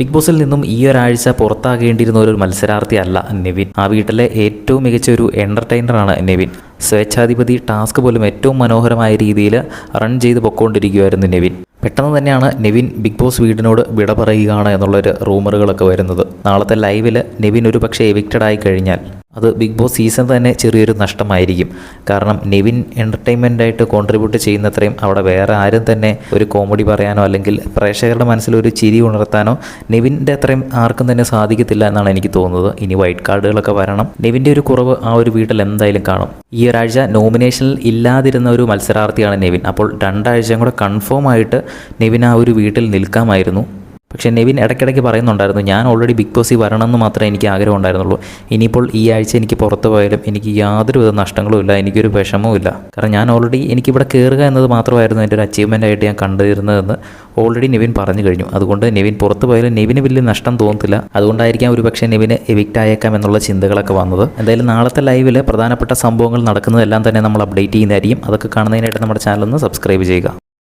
Big ബോസിൽ നിന്നും ഈ ഒരാഴ്ച പുറത്താകേണ്ടിയിരുന്ന ഒരു മത്സരാർത്ഥിയല്ല നെവിൻ. ആ വീട്ടിലെ ഏറ്റവും മികച്ച ഒരു എൻ്റർടൈനറാണ് നെവിൻ. സ്വേച്ഛാധിപതി ടാസ്ക് പോലും ഏറ്റവും മനോഹരമായ രീതിയിൽ റൺ ചെയ്ത് പൊക്കോണ്ടിരിക്കുകയായിരുന്നു നെവിൻ. പെട്ടെന്ന് തന്നെയാണ് നെവിൻ ബിഗ് ബോസ് വീടിനോട് വിട പറയുകയാണ് എന്നുള്ളൊരു റൂമറുകളൊക്കെ വരുന്നത്. നാളത്തെ ലൈവിൽ നെവിൻ ഒരു പക്ഷേ എവിക്റ്റഡ് ആയി കഴിഞ്ഞാൽ അത് ബിഗ് ബോസ് സീസൺ തന്നെ ചെറിയൊരു നഷ്ടമായിരിക്കും. കാരണം നെവിൻ എൻ്റർടൈൻമെൻറ്റായിട്ട് കോൺട്രിബ്യൂട്ട് ചെയ്യുന്നത്രയും അവിടെ വേറെ ആരും തന്നെ ഒരു കോമഡി പറയാനോ അല്ലെങ്കിൽ പ്രേക്ഷകരുടെ മനസ്സിലൊരു ചിരി ഉണർത്താനോ നെവിൻ്റെ അത്രയും ആർക്കും തന്നെ സാധിക്കത്തില്ല എന്നാണ് എനിക്ക് തോന്നുന്നത്. ഇനി വൈറ്റ് കാർഡുകളൊക്കെ വരണം. നെവിൻ്റെ ഒരു കുറവ് ആ ഒരു വീട്ടിൽ എന്തായാലും കാണും. ഈ ഒരാഴ്ച നോമിനേഷനിൽ ഇല്ലാതിരുന്ന ഒരു മത്സരാർത്ഥിയാണ് നെവിൻ. അപ്പോൾ 2 ആഴ്ചയും കൂടെ കൺഫേം ആയിട്ട് നെവിൻ ആ ഒരു വീട്ടിൽ നിൽക്കാമായിരുന്നു. പക്ഷേ നെവിൻ ഇടയ്ക്കിടയ്ക്ക് പറയുന്നുണ്ടായിരുന്നു, ഞാൻ ഓൾറെഡി ബിഗ് ബോസിൽ വരണമെന്ന് മാത്രമേ എനിക്ക് ആഗ്രഹം ഉണ്ടായിരുന്നുള്ളൂ. ഇനിയിപ്പോൾ ഈ ആഴ്ച എനിക്ക് പുറത്ത് പോയാലും എനിക്ക് യാതൊരുവിധ നഷ്ടങ്ങളും ഇല്ല, എനിക്കൊരു വിഷമവും ഇല്ല. കാരണം ഞാൻ ഓൾറെഡി എനിക്കിവിടെ കയറുക എന്നത് മാത്രമായിരുന്നു എൻ്റെ ഒരു അച്ചീവ്മെൻ്റ് ആയിട്ട് ഞാൻ കണ്ടിരുന്നതെന്ന് ഓൾറെഡി നെവിൻ പറഞ്ഞു കഴിഞ്ഞു. അതുകൊണ്ട് നെവിൻ പുറത്ത് പോയാലും നെവിന് വലിയ നഷ്ടം തോന്നത്തില്ല. അതുകൊണ്ടായിരിക്കാം ഒരു പക്ഷേ നെവിന് എവിക്റ്റ് ആയേക്കാം എന്നുള്ള ചിന്തകളൊക്കെ വന്നത്. എന്തായാലും നാളത്തെ ലൈവിൽ പ്രധാനപ്പെട്ട സംഭവങ്ങൾ നടക്കുന്നതെല്ലാം തന്നെ നമ്മൾ അപ്ഡേറ്റ് ചെയ്യുന്നതായിരിക്കും. അതൊക്കെ കാണുന്നതിനായിട്ട് നമ്മുടെ ചാനൽ ഒന്ന് സബ്സ്ക്രൈബ് ചെയ്യുക.